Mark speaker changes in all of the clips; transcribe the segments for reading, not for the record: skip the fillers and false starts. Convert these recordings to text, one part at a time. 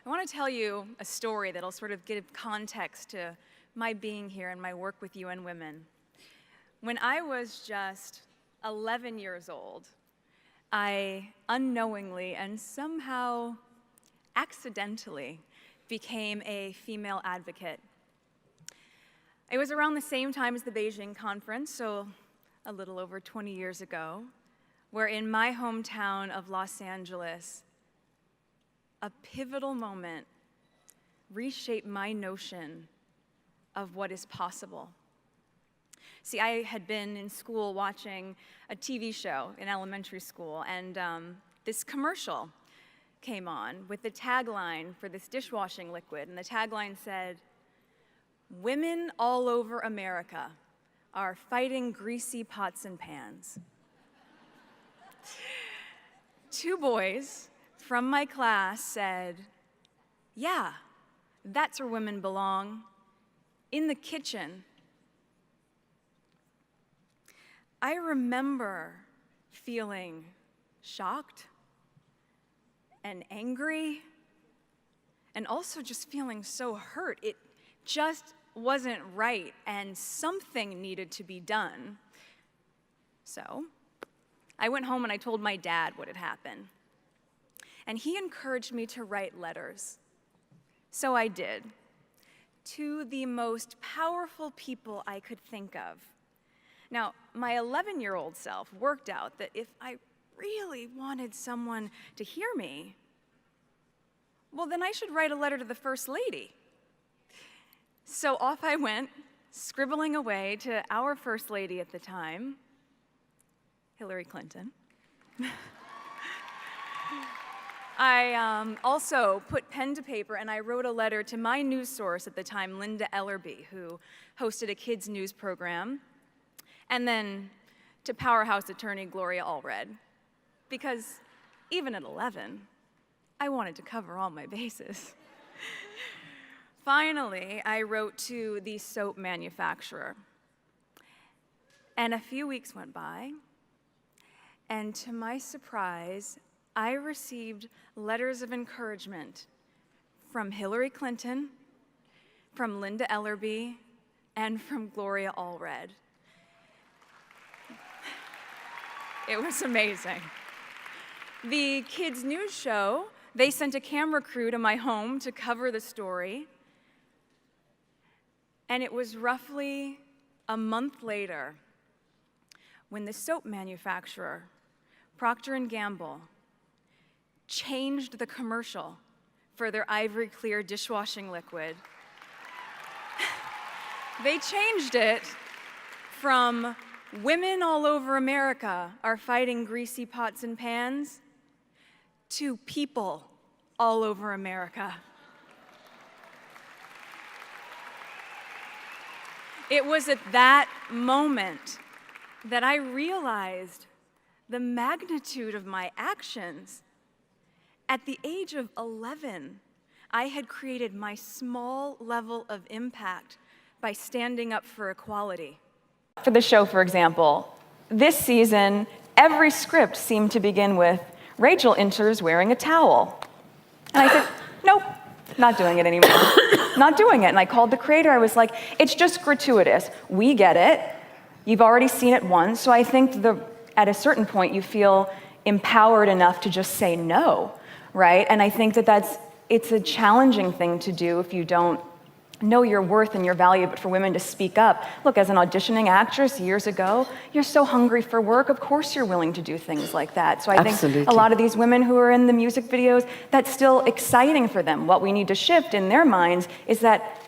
Speaker 1: I want to tell you a story that'll sort of give context to my being here and my work with UN Women. When I was just 11 years old, I unknowingly and somehow accidentally became a female advocate. It was around the same time as the Beijing conference, so a little over 20 years ago, where in my hometown of Los Angeles, a pivotal moment reshaped my notion of what is possible. See, I had been in school watching a TV show in elementary school, and this commercial came on with the tagline for this dishwashing liquid, and the tagline said, "Women all over America are fighting greasy pots and pans." Two boys from my class said, "Yeah, that's where women belong, in the kitchen." I remember feeling shocked and angry, and also just feeling so hurt. It just wasn't right, and something needed to be done. So I went home and I told my dad what had happened. And he encouraged me to write letters. So I did, to the most powerful people I could think of. Now, my 11-year-old self worked out that if I really wanted someone to hear me, well, then I should write a letter to the First Lady. So off I went, scribbling away to our First Lady at the time, Hillary Clinton. I also put pen to paper and I wrote a letter to my news source at the time, Linda Ellerby, who hosted a kids' news program, and then to powerhouse attorney Gloria Allred, because even at 11, I wanted to cover all my bases. Finally, I wrote to the soap manufacturer, and a few weeks went by, and to my surprise, I received letters of encouragement from Hillary Clinton, from Linda Ellerby, and from Gloria Allred. It was amazing. The kids' news show, they sent a camera crew to my home to cover the story, and it was roughly a month later when the soap manufacturer, Procter & Gamble, changed the commercial for their Ivory Clear dishwashing liquid. They changed it from "Women all over America are fighting greasy pots and pans" to "People all over America." It was at that moment that I realized the magnitude of my actions. At the age of 11, I had created my small level of impact by standing up for equality. For the show, for example, this season, every script seemed to begin with, "Rachel enters wearing a towel." And I said, "Nope, not doing it anymore." Not doing it. And I called the creator. I was like, "It's just gratuitous. We get it. You've already seen it once." So I think at a certain point, you feel empowered enough to just say no, right? And I think it's a challenging thing to do if you don't know your worth and your value, but for women to speak up. Look, as an auditioning actress years ago, you're so hungry for work, of course you're willing to do things like that. So I think a lot of these women who are in the music videos, that's still exciting for them. What we need to shift in their minds is that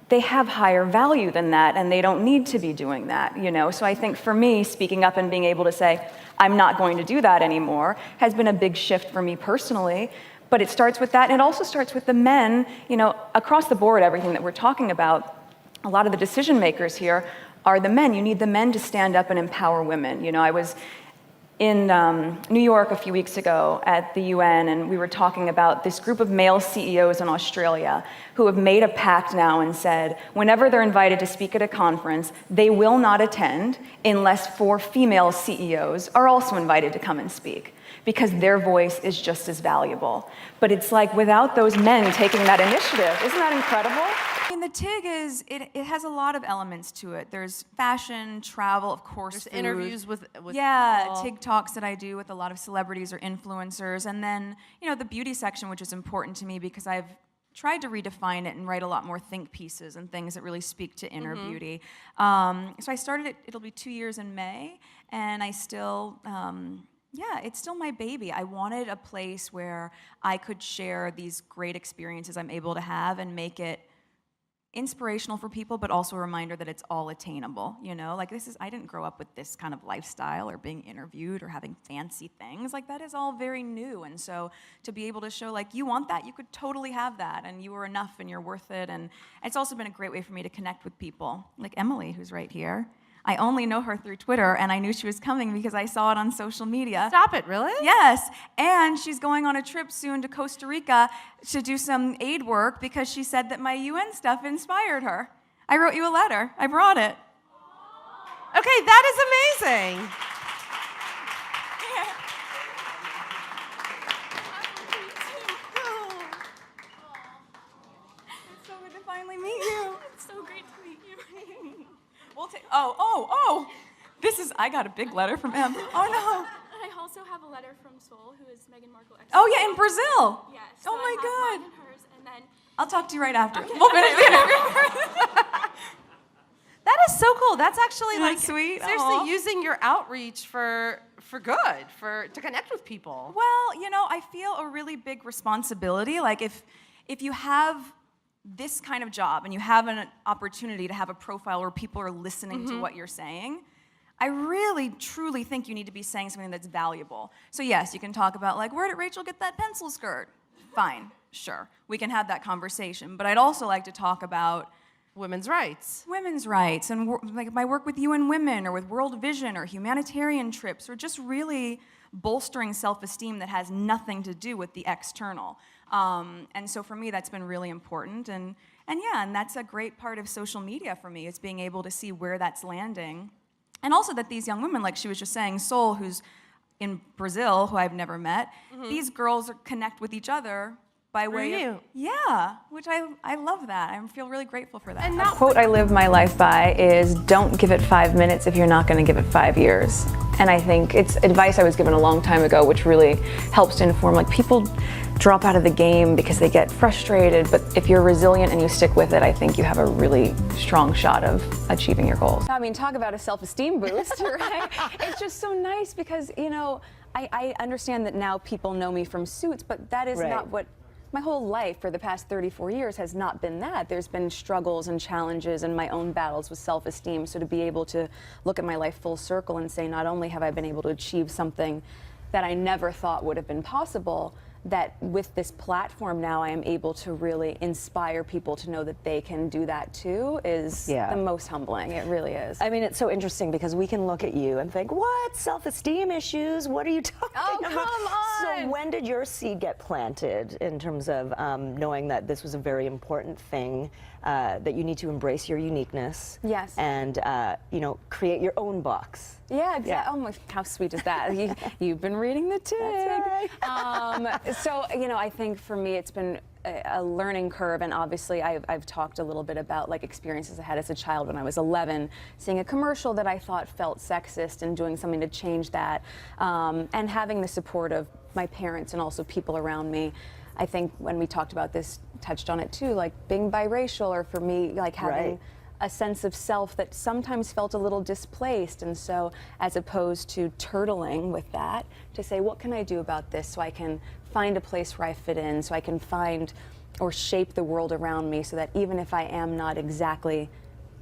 Speaker 1: they have higher value than that, and they don't need to be doing that, you know? So I think for me, speaking up and being able to say, "I'm not going to do that anymore," has been a big shift for me personally. But it starts with that, and it also starts with the men, you know, across the board, everything that we're talking about, a lot of the decision makers here are the men. You need the men to stand up and empower women. You know, I was in New York a few weeks ago at the UN, and we were talking about this group of male CEOs in Australia who have made a pact now and said, whenever they're invited to speak at a conference, they will not attend unless 4 female CEOs are also invited to come and speak. because their voice is just as valuable. But it's like without those men taking that initiative, isn't that incredible? And the TIG is, it has a lot of elements to it. There's fashion, travel, of course,
Speaker 2: There's
Speaker 1: food.
Speaker 2: interviews with
Speaker 1: Yeah, TIG talks that I do with a lot of celebrities or influencers. And then, you know, the beauty section, which is important to me because I've tried to redefine it and write a lot more think pieces and things that really speak to inner beauty. So I started it, it'll be 2 years in May, and I still, yeah, it's still my baby. I wanted a place where I could share these great experiences I'm able to have and make it inspirational for people, but also a reminder that it's all attainable, you know? Like I didn't grow up with this kind of lifestyle or being interviewed or having fancy things. Like that is all very new. And so to be able to show like, you want that, you could totally have that and you are enough and you're worth it. And it's also been a great way for me to connect with people. Like Emily, who's right here. I only know her through Twitter, and I knew she was coming because I saw it on social media.
Speaker 2: Stop it, really?
Speaker 1: Yes, and she's going on a trip soon to Costa Rica to do some aid work because she said that my UN stuff inspired her. I wrote you a letter. I brought it.
Speaker 2: Okay, that is amazing.
Speaker 1: It's so good to finally meet you.
Speaker 3: It's so great to meet you.
Speaker 1: We'll take. Oh! This is. I got a big letter from him. Oh no.
Speaker 3: I also have a letter from Sol, who is Meghan Markle.
Speaker 1: Oh yeah, in Brazil.
Speaker 3: Yes.
Speaker 1: Oh my God.
Speaker 3: Mine and hers, and then
Speaker 1: I'll talk to you right after. We'll finish the interview.
Speaker 2: That is so cool. That's actually
Speaker 1: Isn't that
Speaker 2: like
Speaker 1: sweet?
Speaker 2: seriously
Speaker 1: Aw.
Speaker 2: using your outreach for good, to connect with people.
Speaker 1: Well, you know, I feel a really big responsibility. Like if you have this kind of job and you have an opportunity to have a profile where people are listening to what you're saying, I really, truly think you need to be saying something that's valuable. So yes, you can talk about like, where did Rachel get that pencil skirt? Fine, sure. We can have that conversation. But I'd also like to talk about
Speaker 2: Women's rights.
Speaker 1: women's rights and like my work with UN Women or with World Vision or humanitarian trips or just really bolstering self-esteem that has nothing to do with the external. And so for me, that's been really important. And that's a great part of social media for me, is being able to see where that's landing. And also that these young women, like she was just saying, Sol, who's in Brazil, who I've never met, these girls connect with each other by way of, yeah, which I love that. I feel really grateful for that.
Speaker 2: And
Speaker 1: A quote I live my life by is, don't give it 5 minutes if you're not going to give it 5 years. And I think it's advice I was given a long time ago, which really helps to inform, like people drop out of the game because they get frustrated, but if you're resilient and you stick with it, I think you have a really strong shot of achieving your goals. I mean, talk about a self-esteem boost, right? It's just so nice because, you know, I understand that now people know me from Suits, but that is not what my whole life for the past 34 years has not been that. There's been struggles and challenges and my own battles with self-esteem. So to be able to look at my life full circle and say, not only have I been able to achieve something that I never thought would have been possible, that with this platform now I am able to really inspire people to know that they can do that too is the most humbling. It really is.
Speaker 4: I mean, it's so interesting because we can look at you and think, what? Self-esteem issues? What are you talking about?
Speaker 1: Come on!
Speaker 4: So when did your seed get planted in terms of knowing that this was a very important thing, that you need to embrace your uniqueness?
Speaker 1: Yes.
Speaker 4: And, you know, create your own box?
Speaker 1: Yeah, exactly. Oh my, how sweet is that? You've been reading the TIG.
Speaker 4: That's right.
Speaker 1: So, you know, I think for me it's been a learning curve, and obviously I've talked a little bit about like experiences I had as a child when I was 11, seeing a commercial that I thought felt sexist and doing something to change that, and having the support of my parents and also people around me. I think when we talked about this, touched on it too, like being biracial, or for me, like having a sense of self that sometimes felt a little displaced. And so as opposed to turtling with that, to say, what can I do about this so I can find a place where I fit in, so I can find or shape the world around me so that even if I am not exactly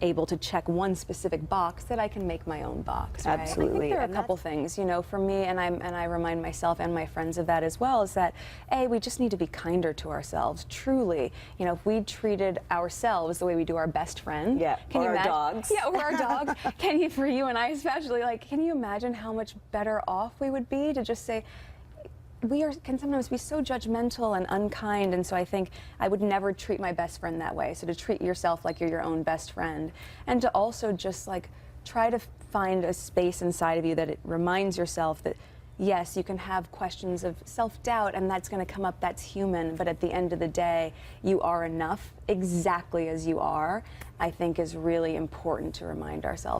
Speaker 1: able to check one specific box, that I can make my own box. Right?
Speaker 4: Absolutely.
Speaker 1: I think there are a couple things, you know, for me, and I remind myself and my friends of that as well, is that we just need to be kinder to ourselves. Truly, you know, if we treated ourselves the way we do our best friend,
Speaker 4: can you imagine? Dogs.
Speaker 1: Yeah, or our dogs. For you and I especially, like, can you imagine how much better off we would be to just say, can sometimes be so judgmental and unkind, and so I think I would never treat my best friend that way. So to treat yourself like you're your own best friend, and to also just like try to find a space inside of you that it reminds yourself that
Speaker 5: yes, you can have questions of self-doubt, and that's going to come up, that's human, but at the end of the day, you are enough exactly as you are, I think is really important to remind ourselves.